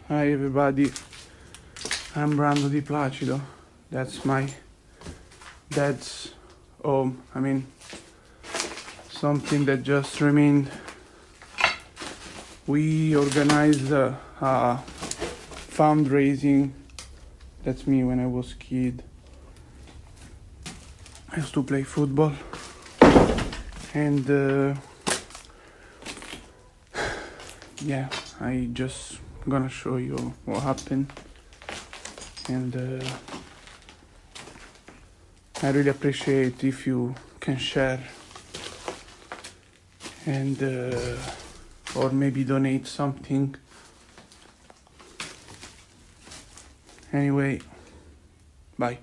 Hi everybody, I'm Brando di Placido. That's my dad's home. I mean, something that just remained. We organized a fundraising. That's me when I was kid. I used to play football, and yeah, I just gonna show you what happened, and I really appreciate if you can share and or maybe donate something. Anyway, bye.